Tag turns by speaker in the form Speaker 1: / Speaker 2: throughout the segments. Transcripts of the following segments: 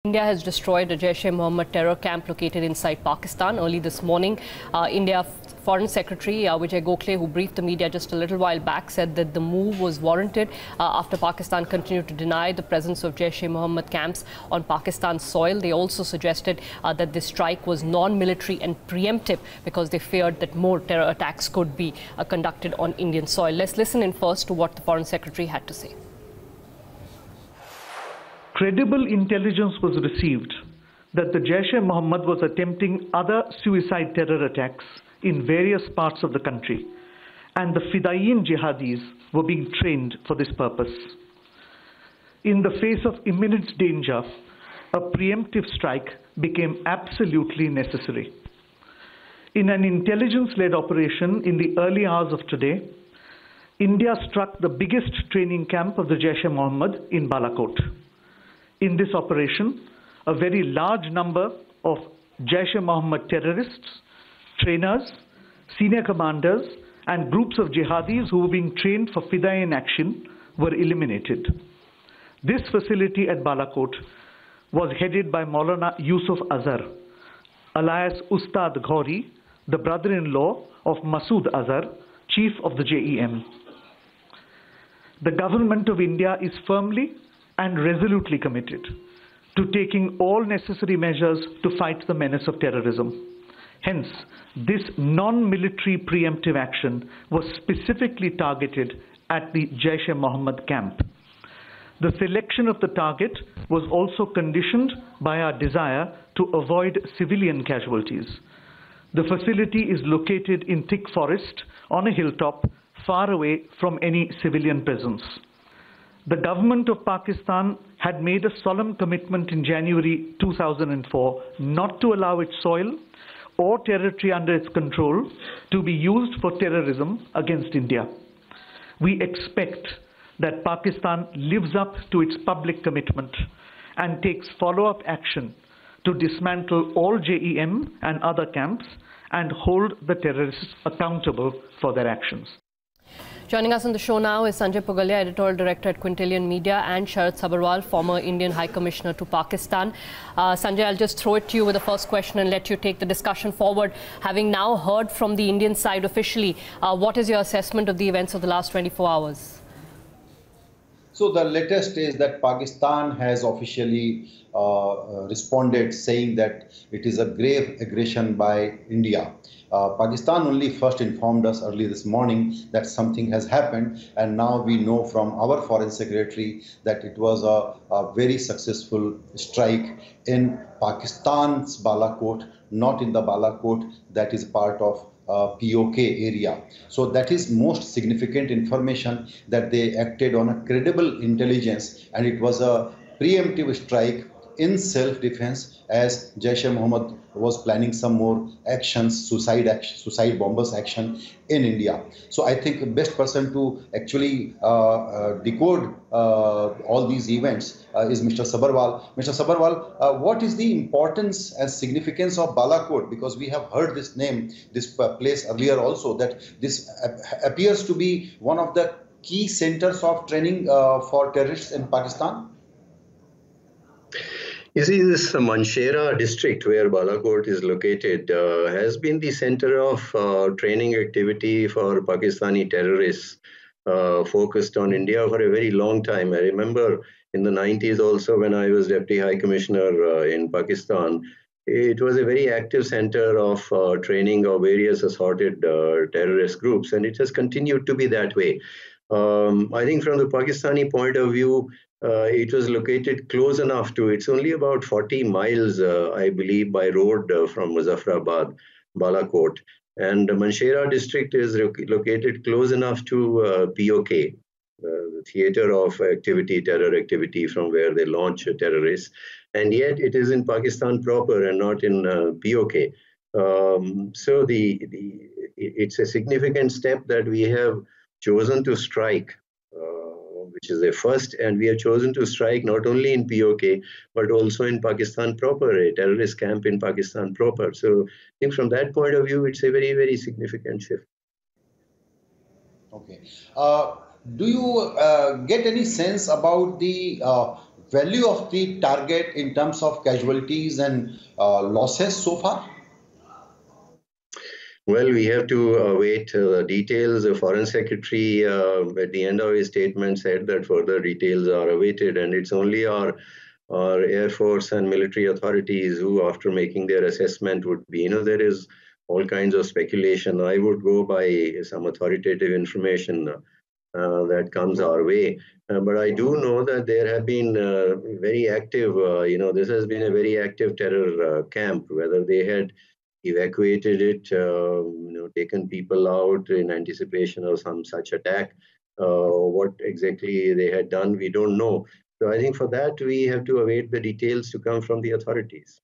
Speaker 1: India has destroyed a Jaish-e-Mohammed terror camp located inside Pakistan. Early this morning, India Foreign Secretary Vijay Gokhale, who briefed the media just a little while back, said that the move was warranted after Pakistan continued to deny the presence of Jaish-e-Mohammed camps on Pakistan's soil. They also suggested that this strike was non-military and preemptive because they feared that more terror attacks could be conducted on Indian soil. Let's listen in first to what the Foreign Secretary had to say.
Speaker 2: Credible intelligence was received that the Jaish-e-Mohammed was attempting other suicide terror attacks in various parts of the country, and the Fidaiyin jihadis were being trained for this purpose. In the face of imminent danger, a preemptive strike became absolutely necessary. In an intelligence-led operation in the early hours of today, India struck the biggest training camp of the Jaish-e-Mohammed in Balakot. In this operation, a very large number of Jaish-e-Mohammed terrorists, trainers, senior commanders, and groups of jihadis who were being trained for Fidaiyin action were eliminated. This facility at Balakot was headed by Maulana Yusuf Azhar, alias Ustad Ghori, the brother-in-law of Masood Azhar, chief of the JeM. The government of India is firmly and resolutely committed to taking all necessary measures to fight the menace of terrorism. Hence, this non-military preemptive action was specifically targeted at the Jaish-e-Mohammed camp. The selection of the target was also conditioned by our desire to avoid civilian casualties. The facility is located in thick forest on a hilltop, far away from any civilian presence. The government of Pakistan had made a solemn commitment in January 2004 not to allow its soil or territory under its control to be used for terrorism against India. We expect that Pakistan lives up to its public commitment and takes follow-up action to dismantle all JeM and other camps and hold the terrorists accountable for their actions.
Speaker 1: Joining us on the show now is Sanjay, Pugalia, editorial director at Quintillion Media, and Sharat Sabharwal, former Indian High Commissioner to Pakistan. Sanjay, I'll just throw it to you with the first question and let you take the discussion forward. Having now heard from the Indian side officially, what is your assessment of the events of the last 24 hours?
Speaker 3: So the latest is that Pakistan has officially responded, saying that it is a grave aggression by India. Pakistan only first informed us early this morning that something has happened, and now we know from our foreign secretary that it was a very successful strike in Pakistan's Balakot, not in the Balakot that is part of POK area. So that is most significant information, that they acted on a credible intelligence, and it was a preemptive strike in self-defense, as Jaish-e-Mohammed was planning some more actions, suicide bombers action in India. So I think the best person to actually decode all these events is Mr. Sabharwal. Mr. Sabharwal, what is the importance and significance of Balakot? Because we have heard this name, this place earlier also, that this appears to be one of the key centers of training for terrorists in Pakistan.
Speaker 4: You see, this Manshera district where Balakot is located has been the center of training activity for Pakistani terrorists focused on India for a very long time. I remember in the 90s also, when I was Deputy High Commissioner in Pakistan, it was a very active center of training of various assorted terrorist groups, and it has continued to be that way. I think from the Pakistani point of view, it was located close enough to, it's only about 40 miles, I believe, by road from Muzaffarabad, Balakot. And the Manshera district is located close enough to POK, the theater of activity, terror activity, from where they launch terrorists. And yet it is in Pakistan proper and not in POK. So it's a significant step that we have chosen to strike, which is a first, and we have chosen to strike not only in POK, but also in Pakistan proper, a terrorist camp in Pakistan proper. So I think from that point of view, it's a very, very significant shift.
Speaker 3: Okay. Do you get any sense about the value of the target in terms of casualties and losses so far?
Speaker 4: Well, we have to await details. The Foreign Secretary, at the end of his statement, said that further details are awaited, and it's only our Air Force and military authorities who, after making their assessment, would be, there is all kinds of speculation. I would go by some authoritative information that comes our way. But I do know that there have been very active, this has been a very active terror camp, whether they had evacuated it, taken people out in anticipation of some such attack. What exactly they had done, we don't know. So I think for that, we have to await the details to come from the authorities.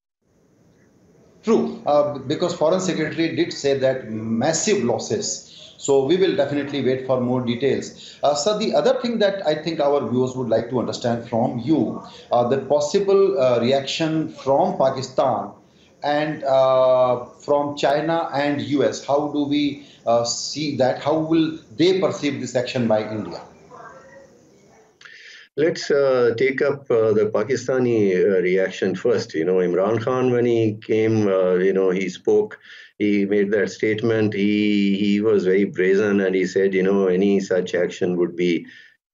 Speaker 3: True, because Foreign Secretary did say that massive losses. So we will definitely wait for more details. So the other thing that I think our viewers would like to understand from you, the possible reaction from Pakistan and from China and US. How do we see that? How will they perceive this action by India?
Speaker 4: Let's take up the Pakistani reaction first. Imran Khan, when he came, he spoke, he made that statement. He was very brazen, and he said, any such action would be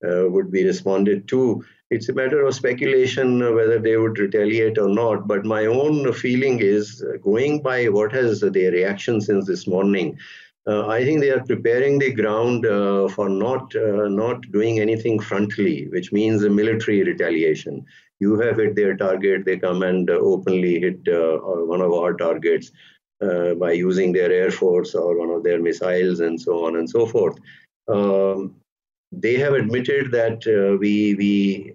Speaker 4: responded to. It's a matter of speculation whether they would retaliate or not. But my own feeling is, going by what has their reaction since this morning, I think they are preparing the ground for not doing anything frontally, which means a military retaliation. You have hit their target, they come and openly hit one of our targets by using their air force or one of their missiles and so on and so forth. They have admitted that we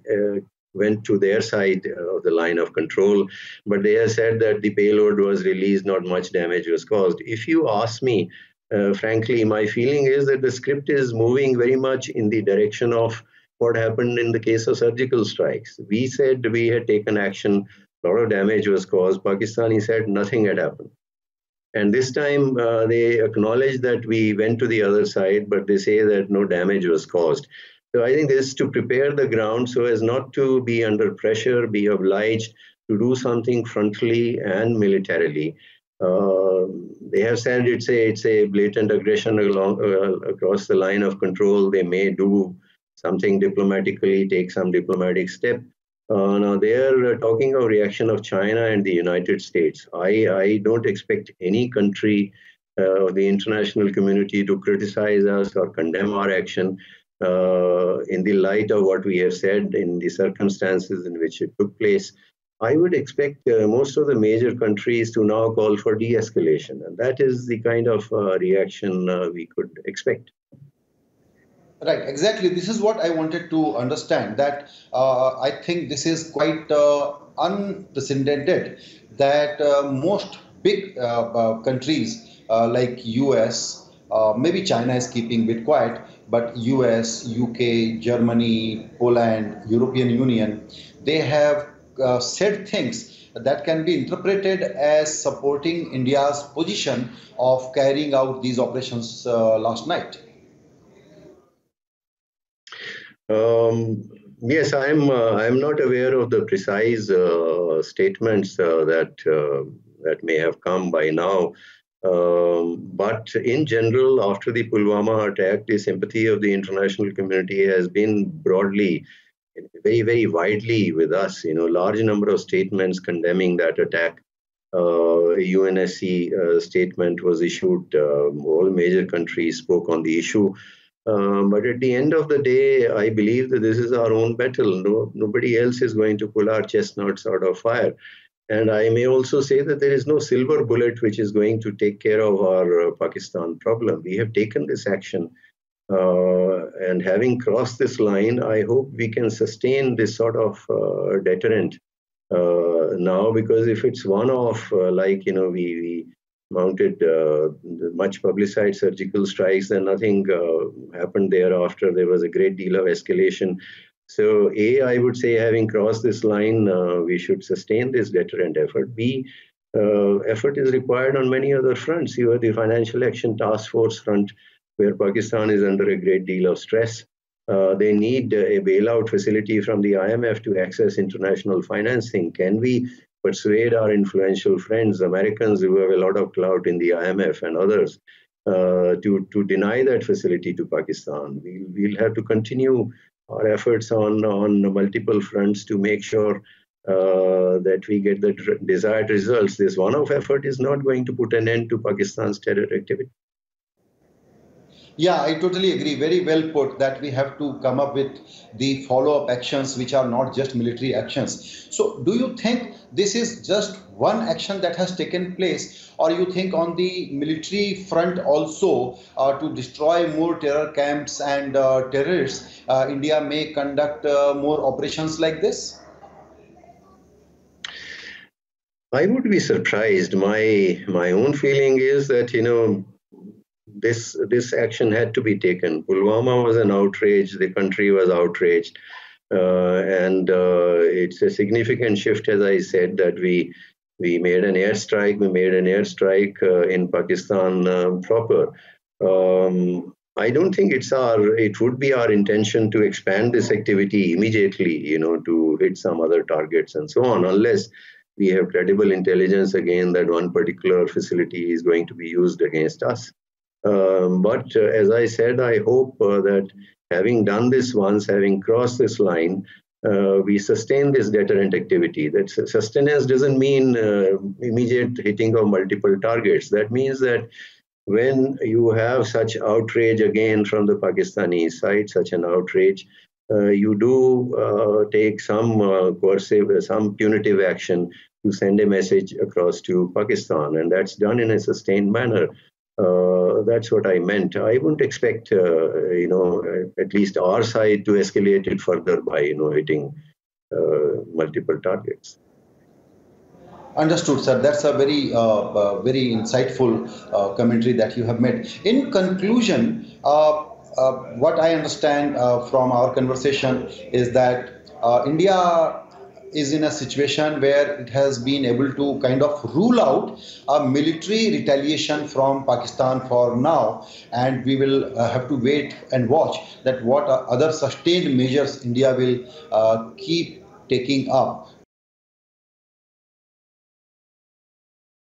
Speaker 4: went to their side of the line of control, but they have said that the payload was released, not much damage was caused. If you ask me, frankly, my feeling is that the script is moving very much in the direction of what happened in the case of surgical strikes. We said we had taken action, a lot of damage was caused. Pakistani said nothing had happened. And this time they acknowledge that we went to the other side, but they say that no damage was caused. So I think this is to prepare the ground so as not to be under pressure, be obliged to do something frontally and militarily. They have said it's a blatant aggression across the line of control. They may do something diplomatically, take some diplomatic step. Now they are talking of reaction of China and the United States. I don't expect any country or the international community to criticize us or condemn our action in the light of what we have said in the circumstances in which it took place. I would expect most of the major countries to now call for de-escalation, and that is the kind of reaction we could expect.
Speaker 3: Right, exactly. This is what I wanted to understand, that I think this is quite unprecedented, that most big countries like US, maybe China is keeping a bit quiet, but US, UK, Germany, Poland, European Union, they have said things that can be interpreted as supporting India's position of carrying out these operations last night.
Speaker 4: Yes, I'm not aware of the precise statements that may have come by now. But in general, after the Pulwama attack, the sympathy of the international community has been broadly, very, very widely with us. Large number of statements condemning that attack. A UNSC statement was issued. All major countries spoke on the issue. But at the end of the day, I believe that this is our own battle. Nobody else is going to pull our chestnuts out of fire. And I may also say that there is no silver bullet which is going to take care of our Pakistan problem. We have taken this action. And having crossed this line, I hope we can sustain this sort of deterrent now, because if it's one-off, we mounted much publicized surgical strikes, then nothing happened thereafter. There was a great deal of escalation. So A, I would say, having crossed this line, we should sustain this deterrent effort. B, effort is required on many other fronts. You have the Financial Action Task Force front, where Pakistan is under a great deal of stress. They need a bailout facility from the IMF to access international financing. Can we persuade our influential friends, Americans who have a lot of clout in the IMF and others, to deny that facility to Pakistan? We'll have to continue our efforts on multiple fronts to make sure that we get the desired results. This one-off effort is not going to put an end to Pakistan's terror activity.
Speaker 3: Yeah, I totally agree. Very well put that we have to come up with the follow-up actions which are not just military actions. So do you think this is just one action that has taken place, or you think on the military front also to destroy more terror camps and terrorists, India may conduct more operations like this?
Speaker 4: I would be surprised. My own feeling is that, this action had to be taken. Pulwama was an outrage. The country was outraged. And it's a significant shift, as I said, that we made an airstrike. We made an airstrike in Pakistan proper. I don't think it would be our intention to expand this activity immediately, to hit some other targets and so on, unless we have credible intelligence again that one particular facility is going to be used against us. But as I said, I hope that having done this once, having crossed this line, we sustain this deterrent activity. That sustenance doesn't mean immediate hitting of multiple targets. That means that when you have such outrage again from the Pakistani side, such an outrage, you do take some coercive, some punitive action to send a message across to Pakistan, and that's done in a sustained manner. That's what I meant. I wouldn't expect, at least our side to escalate it further by, hitting multiple targets.
Speaker 3: Understood, sir. That's a very, very insightful commentary that you have made. In conclusion, what I understand from our conversation is that India is in a situation where it has been able to kind of rule out a military retaliation from Pakistan for now, and we will have to wait and watch that what other sustained measures India will keep taking up